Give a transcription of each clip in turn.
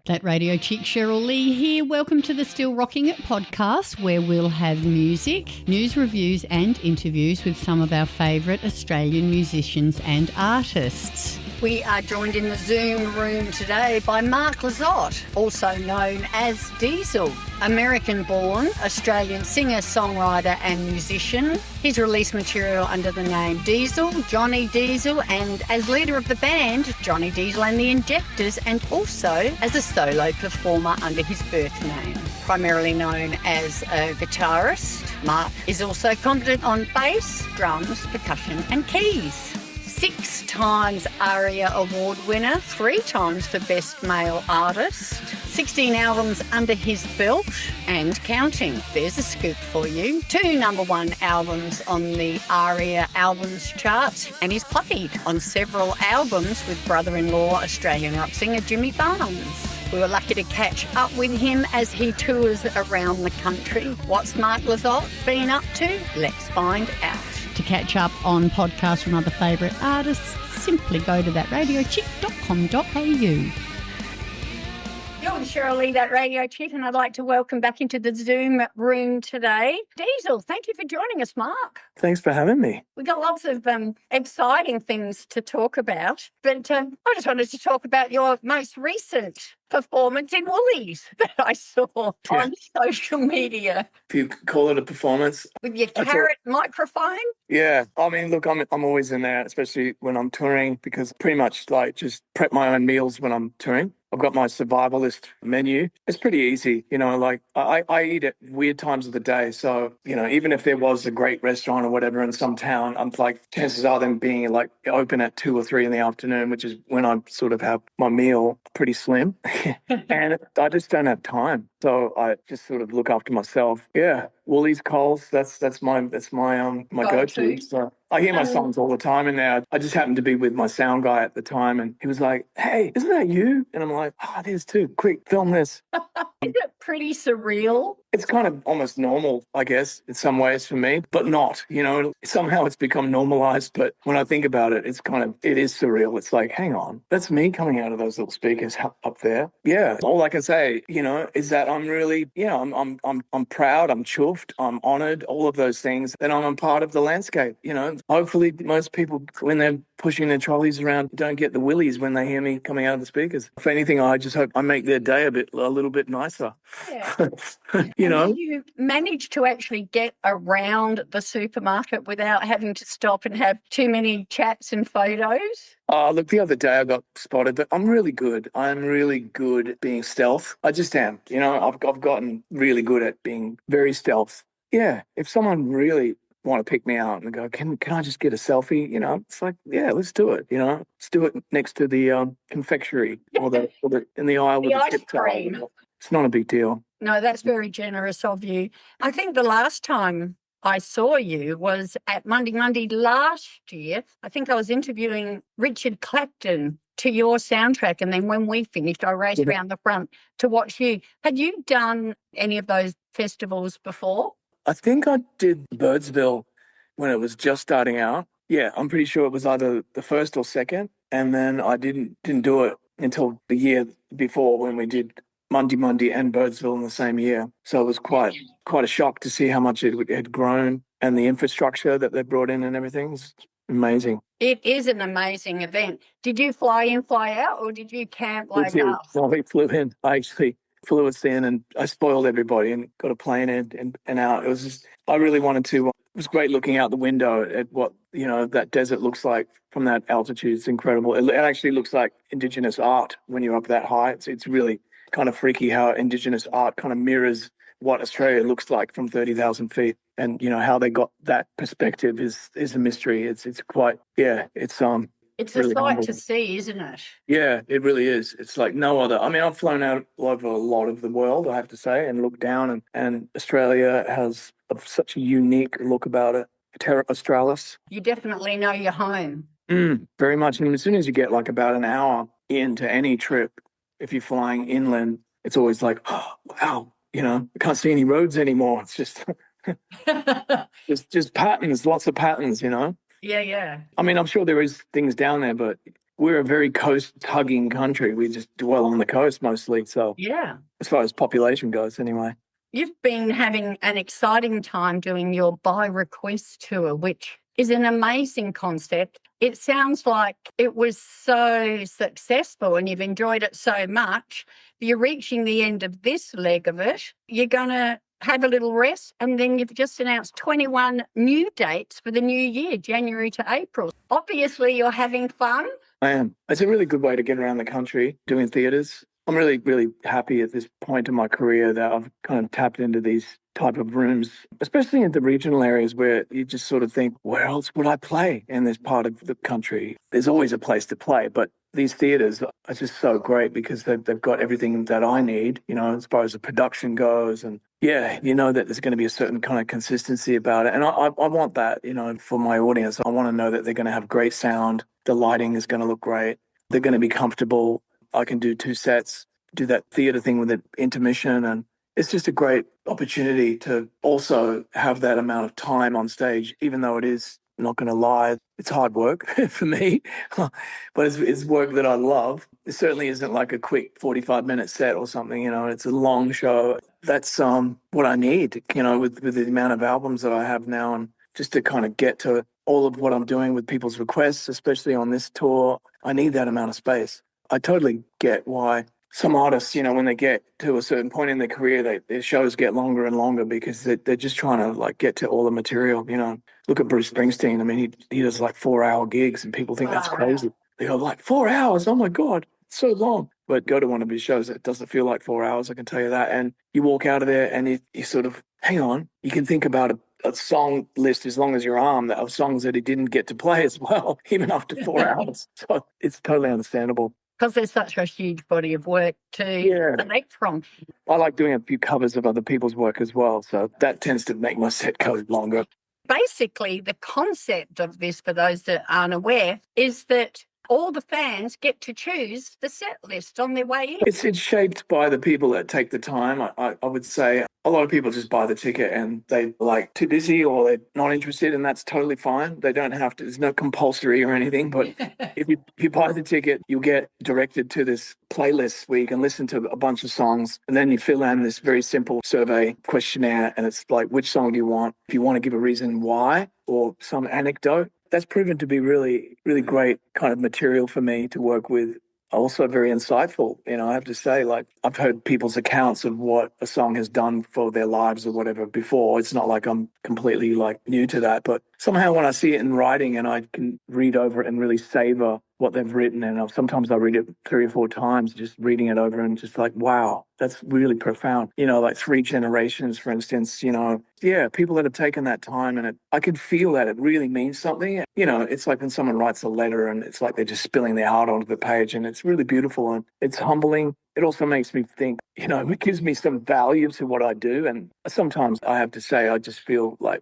That radio chick Cheryl Lee here. Welcome to the Still Rocking It podcast, where we'll have music, news reviews and interviews with some of our favourite Australian musicians and artists. We are joined in the Zoom room today by Mark Lizotte, also known as Diesel. American-born Australian singer, songwriter and musician. He's released material under the name Diesel, Johnny Diesel, and as leader of the band, Johnny Diesel and the Injectors, and also as a solo performer under his birth name. Primarily known as a guitarist, Mark is also competent on bass, drums, percussion and keys. 6 times ARIA Award winner, 3 times for Best Male Artist, 16 albums under his belt and counting. There's a scoop for you. 2 #1 albums on the ARIA albums charts, and he's played on several albums with brother-in-law Australian rock singer Jimmy Barnes. We were lucky to catch up with him as he tours around the country. What's Mark Lizotte been up to? Let's find out. To catch up on podcasts from other favourite artists, simply go to thatradiochick.com.au. You're with Cheryl Lee, That Radio Chick, and I'd like to welcome back into the Zoom room today Diesel. Thank you for joining us, Mark. Thanks for having me. We've got lots of exciting things to talk about, but I just wanted to talk about your most recent performance in Woolies that I saw on social media. If you call it a performance. With your carrot microphone? Yeah. I mean, look, I'm always in there, especially when I'm touring, because pretty much like just prep my own meals when I'm touring. I've got my survivalist menu. It's pretty easy, like I eat at weird times of the day. So, even if there was a great restaurant or whatever in some town, I'm like, chances are them being like open at 2 or 3 in the afternoon, which is when I sort of have my meal, pretty slim. And I just don't have time. So I just sort of look after myself. Yeah. Woolies, Coles, that's my go-to. So I hear my songs all the time, and now I just happened to be with my sound guy at the time, and he was like, "Hey, isn't that you?" And I'm like, "Oh, there's too. Quick, film this." Isn't it pretty surreal? It's kind of almost normal, I guess, in some ways for me, but not, somehow it's become normalized. But when I think about it, it is surreal. It's like, hang on, that's me coming out of those little speakers up there. Yeah. All I can say, is that I'm really, I'm proud, I'm chuffed, I'm honored, all of those things, that I'm a part of the landscape. Hopefully most people, when they're pushing their trolleys around, don't get the willies when they hear me coming out of the speakers. If anything, I just hope I make their day a little bit nicer. Yeah. You managed to actually get around the supermarket without having to stop and have too many chats and photos? Look, the other day I got spotted, but I'm really good. I'm really good at being stealth. I just am. I've gotten really good at being very stealth. Yeah. If someone really want to pick me out and go, can I just get a selfie? It's like, yeah, let's do it. Let's do it next to the confectionery or the in the aisle with the ice tip cream. towel. It's not a big deal. No, that's very generous of you. I think the last time I saw you was at Monday last year. I think I was interviewing Richard Clapton to your soundtrack, and then when we finished, I raced around the front to watch you. Had you done any of those festivals before? I think I did Birdsville when it was just starting out. Yeah, I'm pretty sure it was either the first or second, and then I didn't do it until the year before when we did Monday and Birdsville in the same year. So it was quite a shock to see how much it had grown, and the infrastructure that they brought in and everything is amazing. It is an amazing event. Did you fly in, fly out, or did you camp like us? Well, we flew in. I actually flew us in, and I spoiled everybody and got a plane in and out. It was just, I really wanted to. It was great looking out the window at what, that desert looks like from that altitude. It's incredible. It actually looks like Indigenous art when you're up that high. It's really kind of freaky how Indigenous art kind of mirrors what Australia looks like from 30,000 feet. And, how they got that perspective is a mystery. It's quite, it's really a sight to see, isn't it? Yeah, it really is. It's like no other. I mean, I've flown out all over a lot of the world, I have to say, and looked down, and Australia has such a unique look about it. Terra Australis. You definitely know you're home. Very much. And as soon as you get like about an hour into any trip, if you're flying inland, it's always like, oh, wow, I can't see any roads anymore. It's just, just patterns, lots of patterns, Yeah. I mean, I'm sure there is things down there, but we're a very coast-hugging country. We just dwell on the coast mostly. So Yeah. as far as population goes, anyway. You've been having an exciting time doing your By Request tour, which is an amazing concept. It sounds like it was so successful and you've enjoyed it so much. You're reaching the end of this leg of it. You're going to have a little rest, and then you've just announced 21 new dates for the new year, January to April. Obviously, you're having fun. I am. It's a really good way to get around the country doing theatres. I'm really, really happy at this point in my career that I've kind of tapped into these type of rooms, especially in the regional areas where you just sort of think, where else would I play in this part of the country? There's always a place to play, but these theatres are just so great because they've got everything that I need, as far as the production goes. And yeah, that there's going to be a certain kind of consistency about it. And I want that, for my audience. I want to know that they're going to have great sound. The lighting is going to look great. They're going to be comfortable. I can do 2 sets, do that theatre thing with an intermission. And it's just a great opportunity to also have that amount of time on stage, even though it is, not going to lie, it's hard work for me, but it's work that I love. It certainly isn't like a quick 45-minute set or something, it's a long show. That's what I need, with the amount of albums that I have now, and just to kind of get to all of what I'm doing with people's requests, especially on this tour. I need that amount of space. I totally get why some artists, when they get to a certain point in their career, their shows get longer and longer because they're just trying to like get to all the material. Look at Bruce Springsteen. I mean, he does like 4-hour gigs, and people think that's crazy. They go like 4 hours. Oh my God, it's so long. But go to one of his shows, it doesn't feel like 4 hours. I can tell you that. And you walk out of there, and you sort of hang on. You can think about a song list as long as your arm of songs that he didn't get to play as well, even after 4 hours. So it's totally understandable. Because there's such a huge body of work to select from. I like doing a few covers of other people's work as well, so that tends to make my set go longer. Basically, the concept of this, for those that aren't aware, is that all the fans get to choose the set list on their way in. It's shaped by the people that take the time. I would say a lot of people just buy the ticket and they like too busy or they're not interested, and that's totally fine. They don't have to. There's no compulsory or anything. But if you buy the ticket, you'll get directed to this playlist where you can listen to a bunch of songs, and then you fill in this very simple survey questionnaire, and it's like, which song do you want? If you want to give a reason why or some anecdote. That's proven to be really, really great kind of material for me to work with. Also very insightful. I have to say, like, I've heard people's accounts of what a song has done for their lives or whatever before. It's not like I'm completely like new to that, but somehow when I see it in writing and I can read over it and really savor what they've written, and sometimes I read it 3 or 4 times, just reading it over and just like, wow, that's really profound. Like 3 generations, for instance, people that have taken that time, and I can feel that it really means something. It's like when someone writes a letter and it's like they're just spilling their heart onto the page, and it's really beautiful and it's humbling. It also makes me think, it gives me some value to what I do. And sometimes I have to say, I just feel like,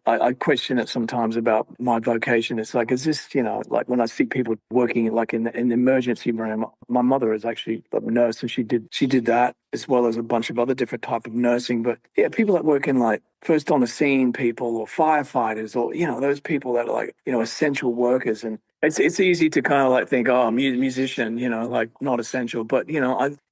I question it sometimes about my vocation. It's like, is this, like when I see people working like in the emergency room, my mother is actually a nurse, and she did that as well as a bunch of other different type of nursing. But people that work in like first on the scene people or firefighters or, those people that are like, essential workers. And it's easy to kind of like think, oh, musician, like not essential. But,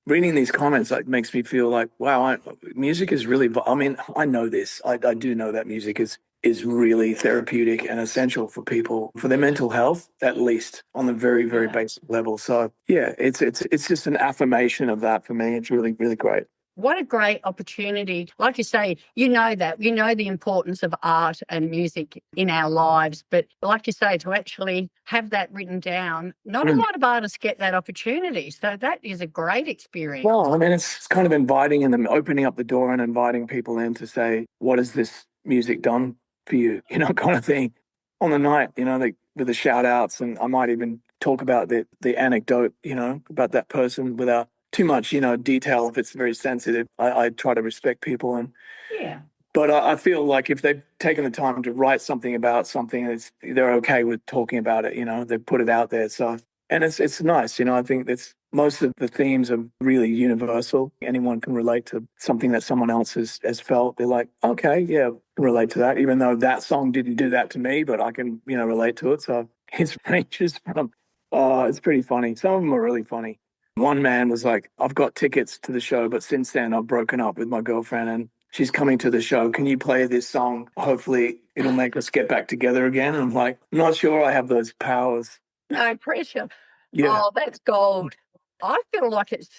reading these comments like makes me feel like, wow, music is really, I mean, I know this. I do know that music is really therapeutic and essential for people, for their mental health, at least on the very, very basic level. So it's just an affirmation of that for me. It's really, really great. What a great opportunity. Like you say, you know the importance of art and music in our lives. But like you say, to actually have that written down, not a lot of artists get that opportunity. So that is a great experience. Well, I mean, it's kind of inviting and opening up the door and inviting people in to say, what has this music done for you? Kind of thing. On the night, with the shout outs, and I might even talk about the anecdote, about that person without too much, detail if it's very sensitive. I try to respect people, but I feel like if they've taken the time to write something about something, they're okay with talking about it. They put it out there. So, and it's nice. I think that's most of the themes are really universal. Anyone can relate to something that someone else has felt. They're like, okay, yeah, I can relate to that, even though that song didn't do that to me, but I can, relate to it. So it ranges from Oh, it's pretty funny. Some of them are really funny. One man was like, I've got tickets to the show, but since then I've broken up with my girlfriend and she's coming to the show. Can you play this song? Hopefully it'll make us get back together again. And I'm like, I'm not sure I have those powers. No pressure. Yeah. Oh, that's gold. I feel like it's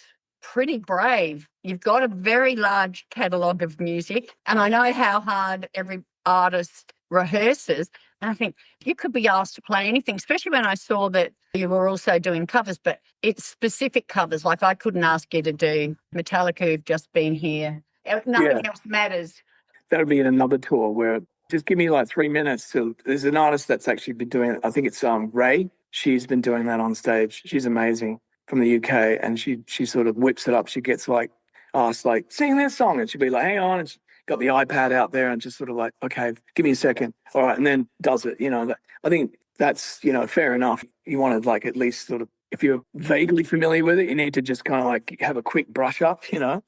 pretty brave. You've got a very large catalogue of music, and I know how hard every artist rehearses. And I think you could be asked to play anything, especially when I saw that you were also doing covers, but it's specific covers. Like I couldn't ask you to do Metallica, who've just been here. Nothing else matters. That'll be in another tour where just give me like 3 minutes to. There's an artist that's actually been doing it. I think it's Ray. She's been doing that on stage. She's amazing from the UK, and she sort of whips it up. She gets like asked like sing this song, and she'll be like, hang on, and she got the iPad out there and just sort of like, okay, give me a second, all right, and then does it. I think that's fair enough. You want to like at least sort of if you're vaguely familiar with it, you need to just kind of like have a quick brush up. Yeah,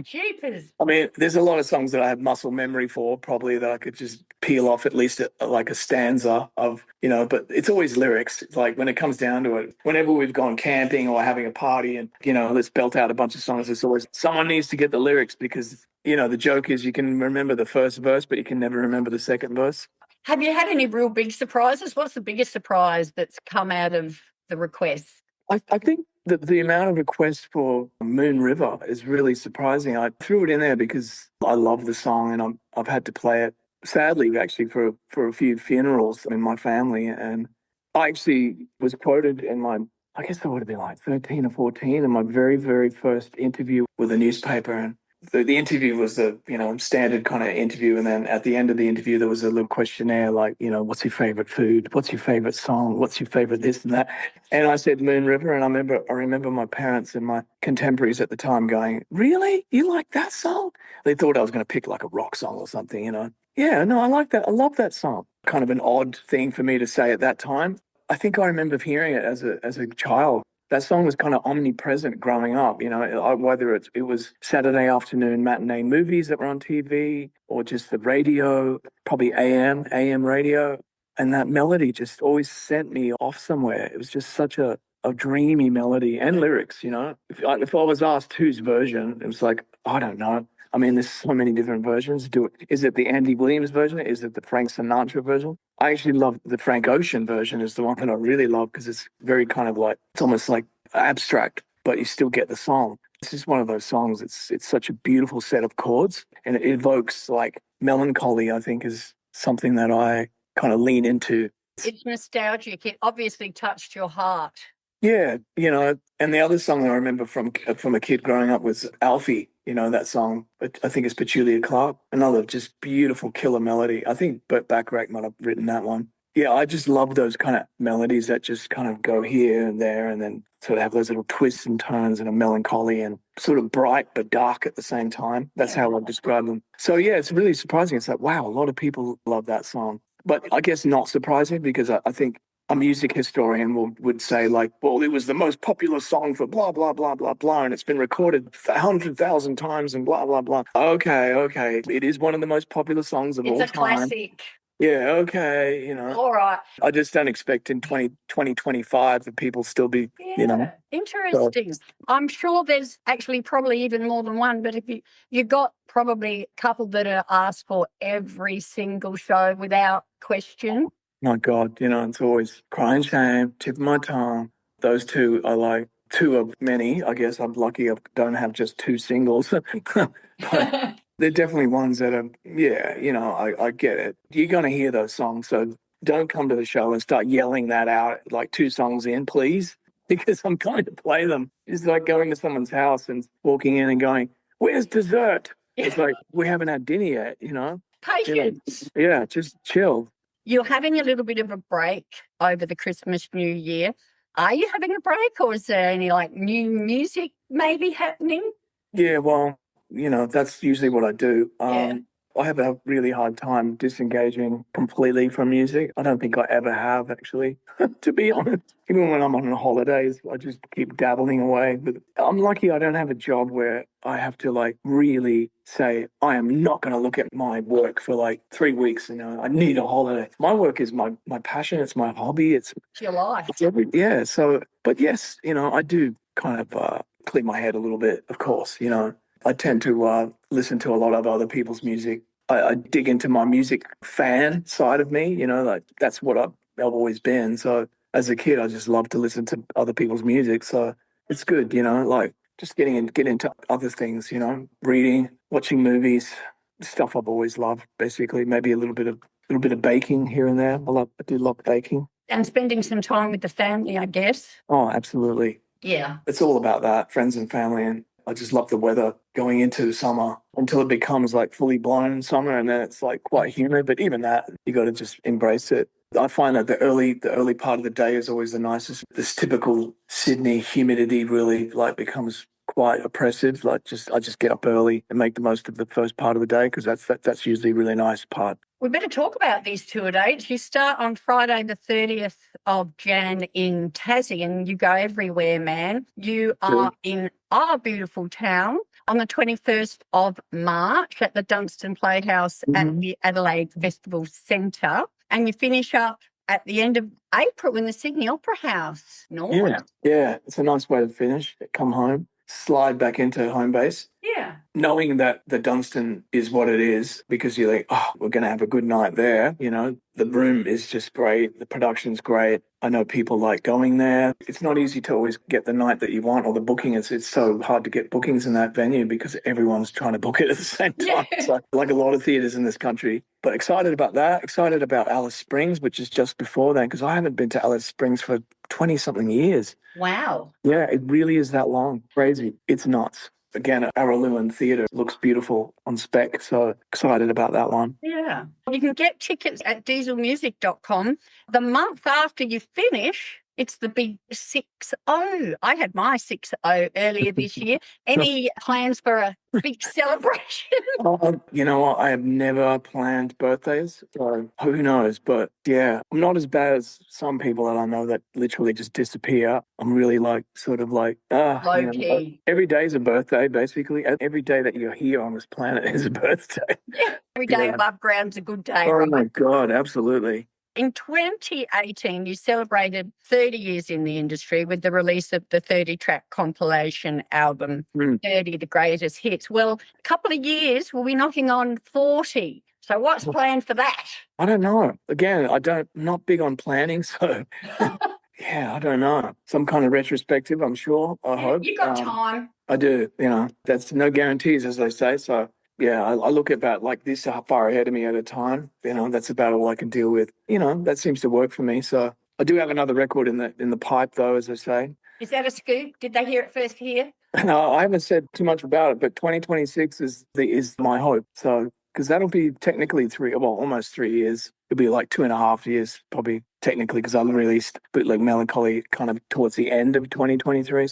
jeepers. I mean, there's a lot of songs that I have muscle memory for, probably that I could just peel off at least like a stanza of, but it's always lyrics. It's like when it comes down to it, whenever we've gone camping or having a party and, let's belt out a bunch of songs, it's always someone needs to get the lyrics because, the joke is you can remember the first verse, but you can never remember the second verse. Have you had any real big surprises? What's the biggest surprise that's come out of the requests? I think that the amount of requests for Moon River is really surprising. I threw it in there because I love the song and I've had to play it, sadly, actually, for a few funerals in my family. And I actually was quoted I guess I would have been like 13 or 14 in my very, very first interview with a newspaper. And the interview was the standard kind of interview, and then at the end of the interview there was a little questionnaire like what's your favorite food, what's your favorite song, what's your favorite this and that, and I said Moon River, and I remember my parents and my contemporaries at the time going, really, you like that song? They thought I was going to pick like a rock song or something. Yeah, no, I like that, I love that song. Kind of an odd thing for me to say at that time. I think I remember hearing it as a child. That song was kind of omnipresent growing up, whether it was Saturday afternoon matinee movies that were on TV or just the radio, probably AM radio. And that melody just always sent me off somewhere. It was just such a dreamy melody and lyrics. If I was asked whose version, it was like, I don't know. I mean, there's so many different versions. Is it the Andy Williams version? Is it the Frank Sinatra version? I actually love the Frank Ocean version is the one that I really love because it's very kind of like, it's almost like abstract, but you still get the song. It's just one of those songs. It's such a beautiful set of chords and it evokes like melancholy, I think, is something that I kind of lean into. It's nostalgic. It obviously touched your heart. Yeah, and the other song I remember from a kid growing up was Alfie, that song. I think it's Petulia Clark, another just beautiful killer melody. I think Burt Bacharach might have written that one. Yeah, I just love those kind of melodies that just kind of go here and there and then sort of have those little twists and turns and a melancholy and sort of bright but dark at the same time. That's how I describe them. So yeah, it's really surprising. It's like, wow, a lot of people love that song. But I guess not surprising because I think a music historian would say like, well, it was the most popular song for blah, blah, blah, blah, blah, and it's been recorded 100,000 times and blah, blah, blah. Okay. It is one of the most popular songs of all time. It's a classic. Yeah, okay, All right. I just don't expect in 2025 that people still be, Interesting. So. I'm sure there's actually probably even more than one, but if you got probably a couple that are asked for every single show without question. My God, it's always crying shame, tip of my tongue. Those two are like two of many. I guess I'm lucky I don't have just two singles. But they're definitely ones that are, I get it. You're going to hear those songs, so don't come to the show and start yelling that out like two songs in, please, because I'm going to play them. It's like going to someone's house and walking in and going, where's dessert? It's like, we haven't had dinner yet, Patience. Yeah, just chill. You're having a little bit of a break over the Christmas, New Year. Are you having a break or is there any like new music maybe happening? Yeah, well, that's usually what I do. I have a really hard time disengaging completely from music. I don't think I ever have, actually, to be honest. Even when I'm on holidays, I just keep dabbling away. But I'm lucky I don't have a job where I have to like really say, I am not going to look at my work for like 3 weeks. I need a holiday. My work is my passion. It's my hobby. It's your life. Yeah. So, but yes, I do kind of clear my head a little bit, of course. I tend to listen to a lot of other people's music. I dig into my music fan side of me, like that's what I've always been. So as a kid, I just loved to listen to other people's music. So it's good, like just get into other things, reading, watching movies, stuff I've always loved, basically. Maybe a little bit of baking here and there. I do love baking. And spending some time with the family, I guess. Oh, absolutely. Yeah. It's all about that, friends and family. And I just love the weather going into summer until it becomes like fully blown in summer, and then it's like quite humid. But even that, you got to just embrace it. I find that the early part of the day is always the nicest. This typical Sydney humidity really like becomes quite oppressive. Like I just get up early and make the most of the first part of the day, because that's usually a really nice part. We better talk about these tour dates. You start on Friday the 30th of Jan in Tassie, and you go everywhere, man. You are in our beautiful town on the 21st of March at the Dunstan Playhouse at the Adelaide Festival Centre, and you finish up at the end of April in the Sydney Opera House. Nice. Yeah, it's a nice way to finish. Come home, slide back into home base. Yeah. Knowing that the Dunstan is what it is, because you're like, oh, we're going to have a good night there. The room is just great. The production's great. I know people like going there. It's not easy to always get the night that you want or the booking. It's so hard to get bookings in that venue because everyone's trying to book it at the same time. Yeah. So, like a lot of theatres in this country. But excited about that. Excited about Alice Springs, which is just before then, because I haven't been to Alice Springs for 20-something years. Wow. Yeah, it really is that long. Crazy. It's nuts. Again, Araluen Theatre looks beautiful on spec, so excited about that one. Yeah. You can get tickets at dieselmusic.com. The month after you finish, it's the big 6-0. I had my 6-0 earlier this year. Any plans for a big celebration? You know what? I have never planned birthdays, so who knows? But yeah, I'm not as bad as some people that I know that literally just disappear. I'm really Low key. Every day is a birthday, basically. Every day that you're here on this planet is a birthday. Yeah. Every day above ground's a good day. Oh right? my God, absolutely. In 2018, you celebrated 30 years in the industry with the release of the 30-track compilation album, 30 The Greatest Hits. Well, a couple of years, we'll be knocking on 40. So what's planned for that? I don't know. Again, I'm not big on planning, so yeah, I don't know. Some kind of retrospective, I'm sure. I hope. You got time. I do. That's no guarantees, as they say. So yeah, I look about like this far ahead of me at a time. That's about all I can deal with. That seems to work for me. So I do have another record in the pipe, though, as I say. Is that a scoop? Did they hear it first here? No, I haven't said too much about it, but 2026 is my hope. So because that'll be technically almost 3 years. It'll be like 2.5 years, probably technically, because I released Bootleg Melancholy kind of towards the end of 2023.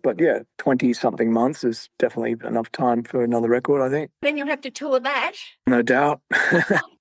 But yeah, 20-something months is definitely enough time for another record, I think. Then you'll have to tour that. No doubt.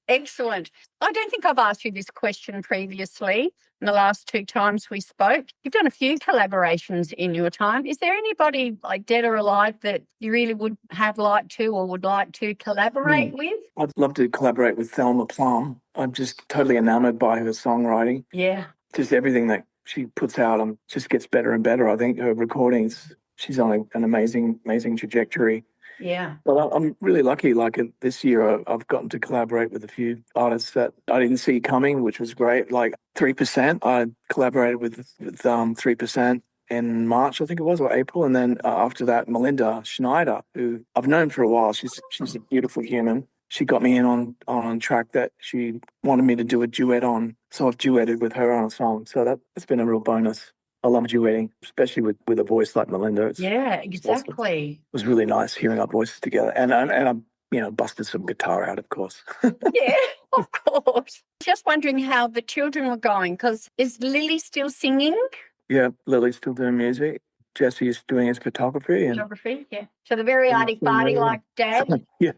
Excellent. I don't think I've asked you this question previously in the last 2 times we spoke. You've done a few collaborations in your time. Is there anybody like dead or alive that you really would have liked to or would like to collaborate with? I'd love to collaborate with Thelma Plum. I'm just totally enamored by her songwriting. Yeah. Just everything that she puts out just gets better and better. I think her recordings, she's on an amazing trajectory. Yeah. Well, I'm really lucky. Like this year, I've gotten to collaborate with a few artists that I didn't see coming, which was great. Like 3%, I collaborated with 3% in March, I think it was, or April. And then after that, Melinda Schneider, who I've known for a while. She's a beautiful human. She got me in on a track that she wanted me to do a duet on. So I've duetted with her on a song. So that's been a real bonus. I love duetting, especially with a voice like Melinda. Yeah, exactly. It was really nice hearing our voices together. And I busted some guitar out, of course. Yeah, of course. Just wondering how the children were going, because is Lily still singing? Yeah, Lily's still doing music. Jesse's doing his photography. Photography, yeah. So the very arty-farty like Dad? Yeah.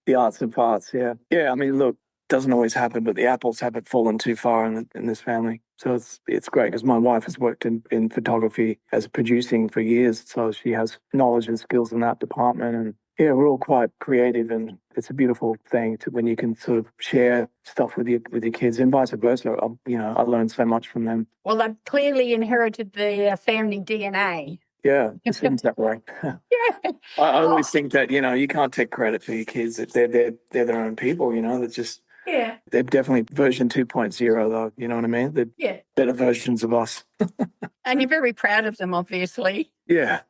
The arts and parts, yeah. Yeah, I mean, look, doesn't always happen, but the apples haven't fallen too far in this family. So it's great because my wife has worked in photography as producing for years. So she has knowledge and skills in that department. And yeah, we're all quite creative, and it's a beautiful thing when you can sort of share stuff with your kids and vice versa. I learned so much from them. Well, they've clearly inherited the family DNA. Yeah, it seems that way. Yeah. I always think that, you can't take credit for your kids. That they're their own people, They're just, Yeah. they're definitely version 2.0 though, you know what I mean? They're better versions of us. And you're very proud of them, obviously. Yeah.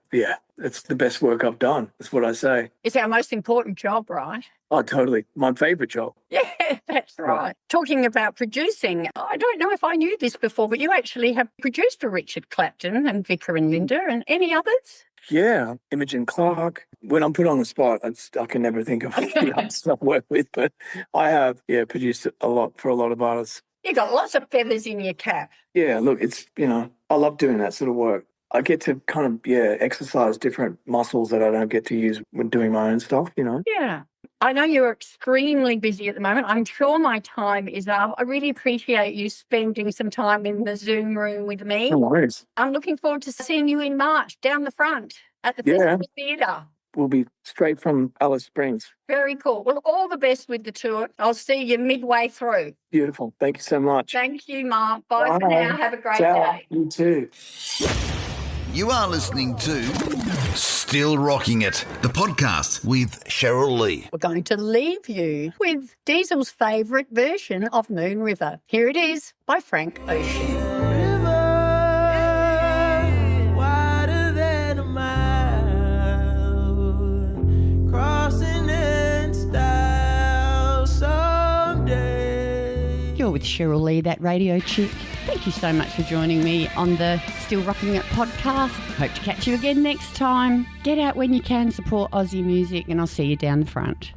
It's the best work I've done. That's what I say. It's our most important job, right? Oh, totally. My favourite job. Yeah, that's right. Talking about producing, I don't know if I knew this before, but you actually have produced for Richard Clapton and Vicar and Linda and any others? Yeah, Imogen Clark. When I'm put on the spot, I can never think of the artists I've worked with, but I have, produced a lot for a lot of artists. You got lots of feathers in your cap. Yeah, look, it's, I love doing that sort of work. I get to kind of, exercise different muscles that I don't get to use when doing my own stuff, Yeah. I know you're extremely busy at the moment. I'm sure my time is up. I really appreciate you spending some time in the Zoom room with me. No worries. I'm looking forward to seeing you in March down the front at the Festival Theatre. We'll be straight from Alice Springs. Very cool. Well, all the best with the tour. I'll see you midway through. Beautiful. Thank you so much. Thank you, Mark. Bye for now. Have a great day. You too. You are listening to Still Rocking It, the podcast with Cheryl Lee. We're going to leave you with Diesel's favourite version of Moon River. Here it is by Frank Ocean. You're with Cheryl Lee, that radio chick. Thank you so much for joining me on the Still Rocking It podcast. Hope to catch you again next time. Get out when you can, support Aussie music, and I'll see you down the front.